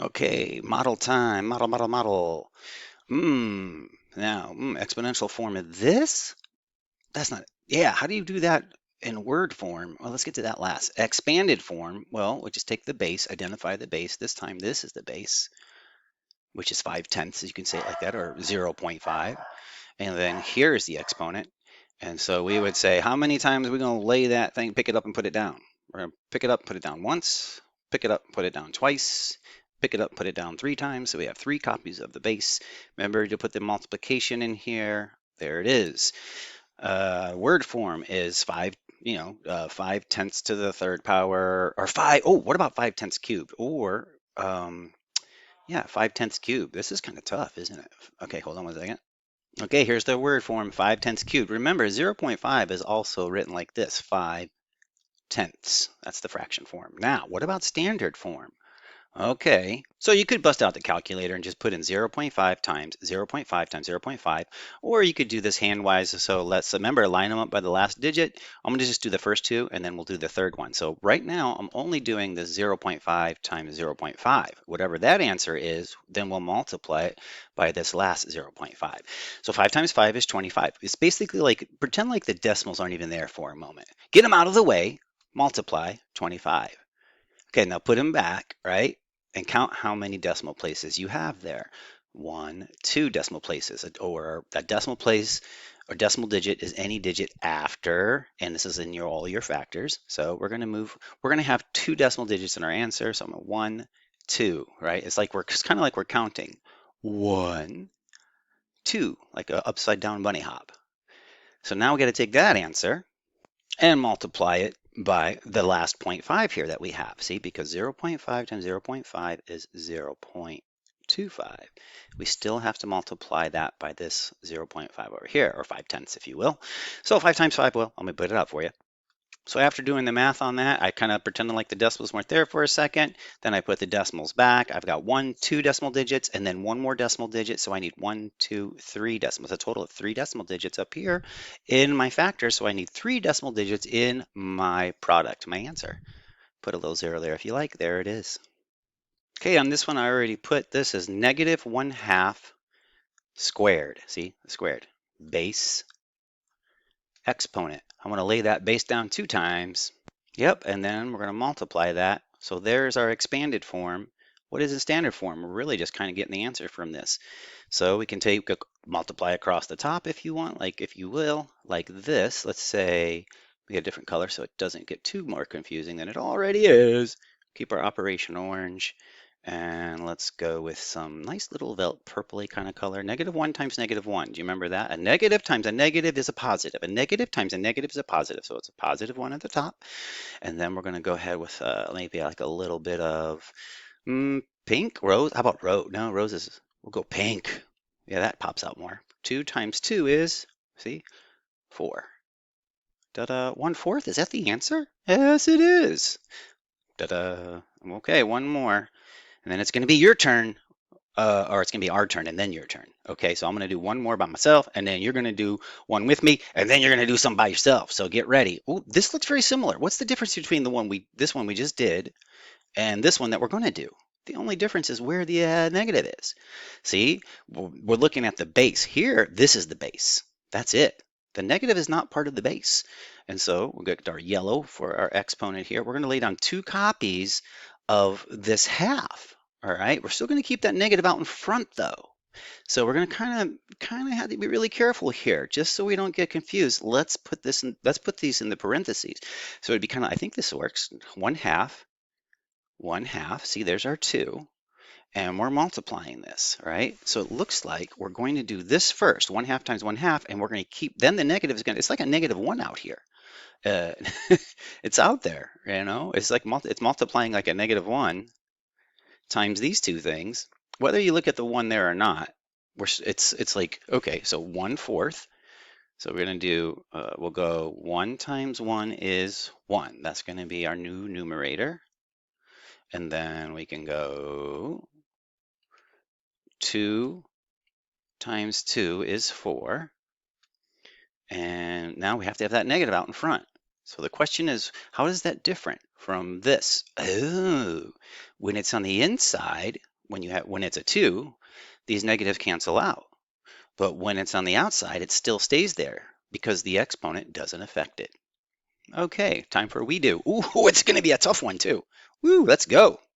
Okay, model time, model. Now, exponential form of this? That's not, yeah, how do you do that in word form? Well, let's get to that last. Expanded form, well, we just take the base, identify the base. This time, this is the base, which is 5/10, you can say it like that, or 0.5. And then here's the exponent. And so we would say, how many times are we going to lay that thing, pick it up and put it down? We're going to pick it up, put it down once, pick it up, put it down twice, pick it up, put it down 3 times. So we have 3 copies of the base. Remember to put the multiplication in here. There it is. Word form is 5/10 to the third power, or five. Oh, what about 5/10 cubed? Or, yeah, 5/10 cubed. This is kind of tough, isn't it? Okay, hold on 1 second. Okay, here's the word form, 5/10 cubed. Remember, 0.5 is also written like this, 5/10. That's the fraction form. Now, what about standard form? Okay, so you could bust out the calculator and just put in 0.5 times 0.5 times 0.5, or you could do this hand-wise. So let's remember, line them up by the last digit. I'm going to just do the first 2, and then we'll do the third one. So right now, I'm only doing the 0.5 times 0.5. Whatever that answer is, then we'll multiply it by this last 0.5. So 5 times 5 is 25. It's basically like, pretend like the decimals aren't even there for a moment. Get them out of the way, multiply 25. Okay, now put them back, right? And count how many decimal places you have there. 1, 2 decimal places, or that decimal place or decimal digit is any digit after, and this is in all your factors. So we're going to have 2 decimal digits in our answer. So I'm at 1, 2, right? It's kind of like we're counting. 1, 2, like an upside down bunny hop. So now we got to take that answer and multiply it by the last 0.5 here that we have. See, because 0.5 times 0.5 is 0.25. We still have to multiply that by this 0.5 over here, or 5/10 if you will. So 5 times 5, well, let me put it up for you. So after doing the math on that, I kind of pretended like the decimals weren't there for a second. Then I put the decimals back. I've got 1, 2 decimal digits, and then 1 more decimal digit. So I need 1, 2, 3 decimals. A total of 3 decimal digits up here in my factor. So I need 3 decimal digits in my product, my answer. Put a little 0 there if you like. There it is. Okay, on this one, I already put this as -1/2 squared. See, squared. Base exponent. I'm going to lay that base down 2 times. Yep, and then we're going to multiply that. So there's our expanded form. What is the standard form? We're really just kind of getting the answer from this. So we can multiply across the top if you want, like if you will, like this. Let's say we get a different color so it doesn't get too more confusing than it already is. Keep our operation orange. And let's go with some nice little purpley kind of color. -1 times -1. Do you remember that? A negative times a negative is a positive. A negative times a negative is a positive. So it's a +1 at the top. And then we're going to go ahead with maybe like a little bit of pink, rose. How about rose? No, roses. We'll go pink. Yeah, that pops out more. 2 times 2 is, see, 4. Da-da, 1/4. Is that the answer? Yes, it is. Da-da. Okay, one more. And then it's going to be your turn, or it's going to be our turn and then your turn. Okay, so I'm going to do one more by myself, and then you're going to do one with me, and then you're going to do some by yourself. So get ready. Oh, this looks very similar. What's the difference between this one we just did and this one that we're going to do? The only difference is where the negative is. See, we're looking at the base. Here, this is the base. That's it. The negative is not part of the base. And so we'll get our yellow for our exponent here. We're going to lay down 2 copies of this half. All right, we're still going to keep that negative out in front though. So we're going to kind of have to be really careful here, just so we don't get confused. Let's put these in the parentheses. So it'd be kind of, I think this works. 1/2, 1/2. See, there's our 2. And we're multiplying this, right? So it looks like we're going to do this first, 1/2 times 1/2, and we're going to keep, then the negative is going to, it's like a -1 out here. Uh, it's out there, you know? It's like, it's multiplying like a -1 times these 2 things. Whether you look at the 1 there or not, it's like, okay, so 1/4. So we're going to do, we'll go 1 times 1 is 1. That's going to be our new numerator. And then we can go 2 times 2 is 4. And now we have to have that negative out in front. So the question is, how is that different from this? Oh, when it's on the inside, when it's a 2, these negatives cancel out. But when it's on the outside, it still stays there because the exponent doesn't affect it. Okay, time for a we do. Ooh, it's going to be a tough one too. Woo, let's go.